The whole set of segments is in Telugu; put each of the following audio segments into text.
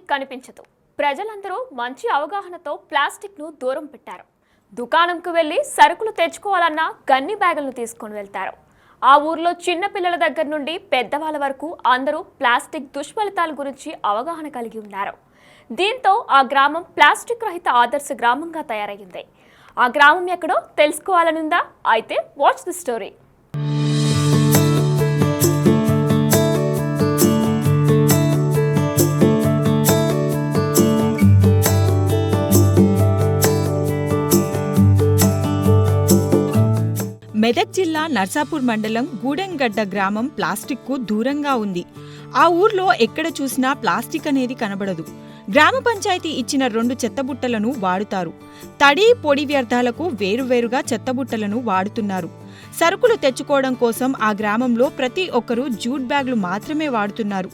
ప్లాస్టిక్ కనిపించదు. ప్రజలందరూ మంచి అవగాహనతో ప్లాస్టిక్ను దూరం పెట్టారు. దుకాణంకు వెళ్లి సరుకులు తెచ్చుకోవాలన్నా గన్ని బ్యాగులను తీసుకొని వెళ్తారు. ఆ ఊర్లో చిన్న పిల్లల దగ్గర నుండి పెద్దవాళ్ళ వరకు అందరూ ప్లాస్టిక్ దుష్ఫలితాల గురించి అవగాహన కలిగి ఉన్నారు. దీంతో ఆ గ్రామం ప్లాస్టిక్ రహిత ఆదర్శ గ్రామంగా తయారైంది. ఆ గ్రామం ఎక్కడో తెలుసుకోవాలనుందా? అయితే వాచ్ ది స్టోరీ. మెదక్ జిల్లా నర్సాపూర్ మండలం గూడెంగడ్డ గ్రామం ప్లాస్టిక్ కు దూరంగా ఉంది. ఆ ఊర్లో ఎక్కడ చూసినా ప్లాస్టిక్ అనేది కనబడదు. గ్రామ పంచాయతీ ఇచ్చిన 2 చెత్తబుట్టలను వాడుతారు. తడి పొడి వ్యర్థాలకు వేరువేరుగా చెత్తబుట్టలను వాడుతున్నారు. సరుకులు తెచ్చుకోవడం కోసం ఆ గ్రామంలో ప్రతి ఒక్కరూ జూట్ బ్యాగులు మాత్రమే వాడుతున్నారు.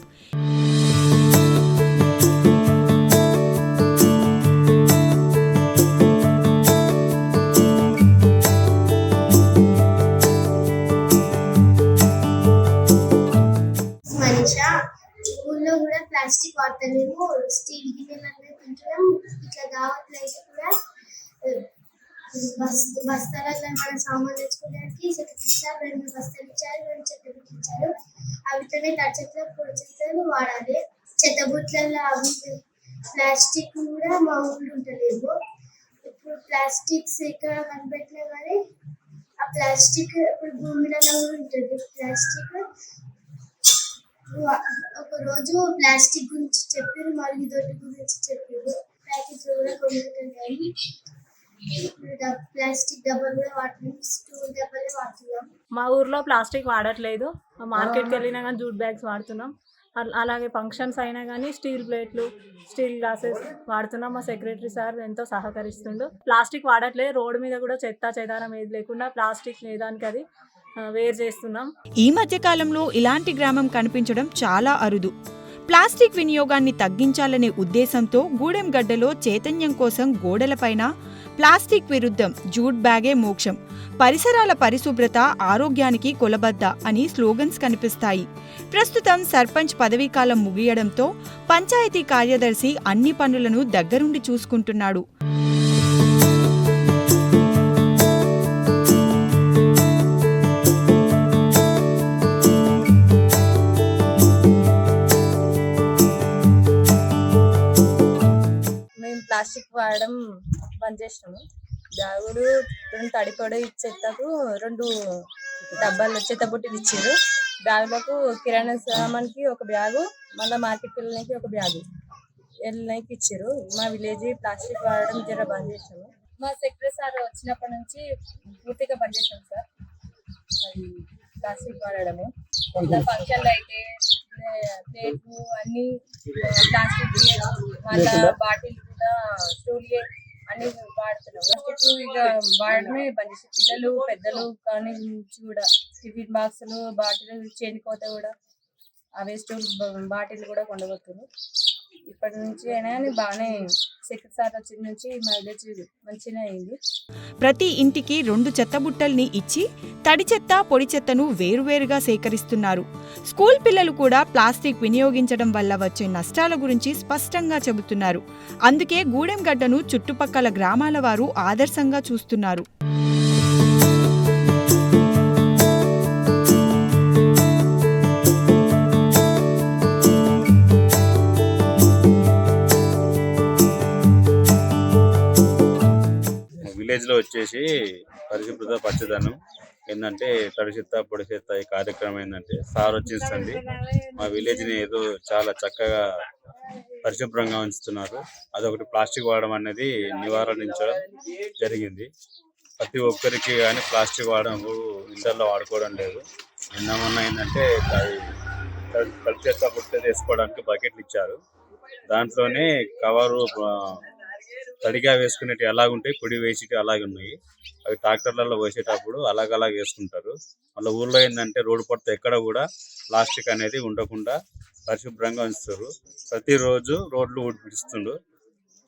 ఊళ్ళో కూడా ప్లాస్టిక్ వాడతలేము. స్టీల్ గిన్నెలన్నీ తింటున్నాం. ఇట్లా దావత్లు అయితే కూడా బస్తాలలో మన సామాన్ తెచ్చుకోవడానికి ఇచ్చారు. 2 బస్తాలు ఇచ్చారు, 2 చెత్తబుట్లు ఇచ్చారు. అవితోనే తడి చెత్తలు పొడి చెత్తలు వాడాలి. చెత్తబుట్లలో అవి ప్లాస్టిక్ కూడా మా ఊళ్ళో ఉంటలేవు. ఇప్పుడు ప్లాస్టిక్స్ ఎక్కడ కనిపెట్టినా కానీ ఆ ప్లాస్టిక్ ఇప్పుడు భూమిలో కూడా ఉంటుంది. ప్లాస్టిక్ ఒక రోజు ప్లాస్టిక్ గురించి చెప్పారు, మరుగుదొడ్డి గురించి చెప్పారు. ప్యాకెట్లు కూడా కొనుక్కుంటాయి. ప్లాస్టిక్ డబ్బాలు కూడా వాడుతున్నాం, స్టూల్ డబ్బాలే వాడుతున్నాం. మా ఊర్లో ప్లాస్టిక్ వాడట్లేదు. మార్కెట్కి వెళ్ళినా కానీ జూట్ బ్యాగ్స్ వాడుతున్నాం. అలాగే ఫంక్షన్స్ అయినా కానీ స్టీల్ ప్లేట్లు, స్టీల్ గ్లాసెస్ వాడుతున్నాం. మా సెక్రటరీ సార్ ఎంతో సహకరిస్తుండు. ప్లాస్టిక్ వాడట్లేదు. రోడ్డు మీద కూడా చెత్త చెదారం ఏది లేకుండా ప్లాస్టిక్ ఏదానికి అది వేరు చేస్తున్నాం. ఈ మధ్య కాలంలో ఇలాంటి గ్రామం కనిపించడం చాలా అరుదు. ప్లాస్టిక్ వినియోగాన్ని తగ్గించాలనే ఉద్దేశంతో గూడెంగడ్డలో చైతన్యం కోసం గోడలపైన ప్లాస్టిక్ విరుద్ధం, జూట్ బ్యాగే మోక్షం, పరిసరాల పరిశుభ్రత ఆరోగ్యానికి కొలబద్ద అని స్లోగన్స్ కనిపిస్తాయి. ప్రస్తుతం సర్పంచ్ పదవీకాలం ముగియడంతో పంచాయతీ కార్యదర్శి అన్ని పనులను దగ్గరుండి చూసుకుంటున్నాడు. ప్లాస్టిక్ వాడడం బంద్ చేసినాము. బ్యాగులు 2 తడిపొడి చెత్తకు 2 డబ్బాలు చెత్తబుట్టలు ఇచ్చారు. బ్యాగులకు కిరాణా సామాన్కి 1 బ్యాగు, మళ్ళీ మార్కెట్కి వెళ్ళడానికి 1 బ్యాగు వెళ్ళడానికి ఇచ్చారు. మా విలేజ్ ప్లాస్టిక్ వాడడం జర బంద్ చేసాము. మా సెక్రటరీ సార్ వచ్చినప్పటి నుంచి పూర్తిగా బంద్ చేసాం సార్. అది ప్లాస్టిక్ వాడడము ఫంక్షన్లు అయితే ప్లేట్లు అన్ని ప్లాస్టిక్, మళ్ళీ బాటిల్ కూడా స్టూల్ అన్ని వాడుతున్నాం. ప్లాస్టిక్ ఇక వాడడమే బంద్ చేసి పిల్లలు పెద్దలు కానీ కూడా టిఫిన్ బాక్సులు బాటిల్ చేనిపోతే కూడా అవే స్టూల్ బాటిల్ కూడా కొండబోతున్నారు. ఇప్పటి నుంచి అయినా కానీ బాగానే సెక్రటరీ సార్ వచ్చిన నుంచి మా విలేజ్ మంచిగా అయింది. ప్రతి ఇంటికి 2 చెత్తబుట్టల్ని ఇచ్చి తడి చెత్త పొడి చెత్తను వేరువేరుగా సేకరిస్తున్నారు. స్కూల్ పిల్లలు కూడా ప్లాస్టిక్ వినియోగించడం వల్ల వచ్చే నష్టాల గురించి స్పష్టంగా చెబుతున్నారు. అందుకే గూడెంగడ్డను చుట్టుపక్కల గ్రామాల వారు ఆదర్శంగా చూస్తున్నారు. విలేజ్లో వచ్చేసి పరిశుభ్రత పచ్చదనం ఏంటంటే తడి చెత్త పొడి చెత్త ఈ కార్యక్రమం ఏంటంటే సార్ వచ్చిస్తుంది. మా విలేజ్ని ఏదో చాలా చక్కగా పరిశుభ్రంగా ఉంచుతున్నారు. అదొకటి ప్లాస్టిక్ వాడడం అనేది నివారించడం జరిగింది. ప్రతి ఒక్కరికి కానీ ప్లాస్టిక్ వాడడం ఇంట్లో వాడుకోవడం లేదు. నిన్న ఏంటంటే తడి చెత్త పొడి వేసుకోవడానికి బకెట్లు ఇచ్చారు. దాంట్లోనే కవరు తడిగా వేసుకునేవి ఎలాగుంటాయి, పొడి వేసేవి అలాగే ఉన్నాయి. అవి ట్రాక్టర్లలో వేసేటప్పుడు అలాగ వేసుకుంటారు. మళ్ళీ ఊళ్ళో ఏంటంటే రోడ్డు పడితే ఎక్కడ కూడా ప్లాస్టిక్ అనేది ఉండకుండా పరిశుభ్రంగా ఉంచుతారు. ప్రతిరోజు రోడ్లు ఊడిపిస్తుండ్రు.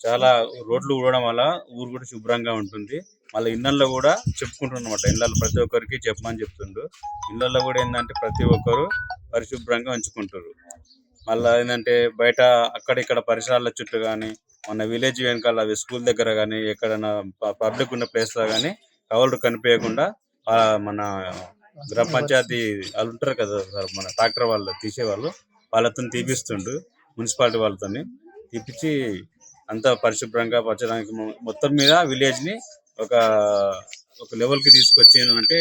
చాలా రోడ్లు ఊడడం వల్ల ఊరు కూడా శుభ్రంగా ఉంటుంది. మళ్ళీ ఇళ్ళల్లో కూడా చెప్పుకుంటున్నమాట. ఇళ్ళల్లో ప్రతి ఒక్కరికి చెప్పమని చెప్తుండ్రు. ఇళ్ళల్లో కూడా ఏంటంటే ప్రతి ఒక్కరు పరిశుభ్రంగా ఉంచుకుంటారు. మళ్ళీ ఏంటంటే బయట అక్కడిక్కడ పరిసరాల చుట్టూ కానీ మన విలేజ్ వెనకాల స్కూల్ దగ్గర కానీ ఎక్కడైనా పబ్లిక్ ఉన్న ప్లేస్లో కానీ కవర్లు కనిపించకుండా మన గ్రామ పంచాయతీ వాళ్ళు ఉంటారు కదా సార్, మన ట్రాక్టర్ వాళ్ళు తీసేవాళ్ళు వాళ్ళతో తీపిస్తుండు, మున్సిపాలిటీ వాళ్ళతో తీపిచ్చి అంతా పరిశుభ్రంగా పరచడానికి మొత్తం మీద విలేజ్ని ఒక లెవెల్కి తీసుకొచ్చి అంటే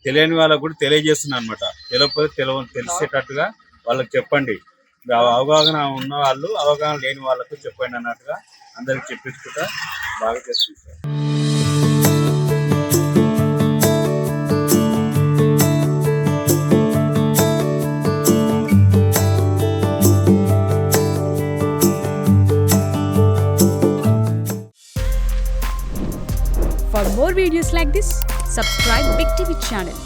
తెలియని వాళ్ళకు కూడా తెలియజేస్తున్నాను అనమాట. తెలియకపోతే తెలిసేటట్టుగా వాళ్ళకి చెప్పండి, అవగాహన ఉన్న వాళ్ళు అవగాహన లేని వాళ్ళకు చెప్పండి అన్నట్టుగా అందరికి చెప్పించుకుంటా బాగా చేస్తుంది sir. For more videos like this, subscribe Big TV channel.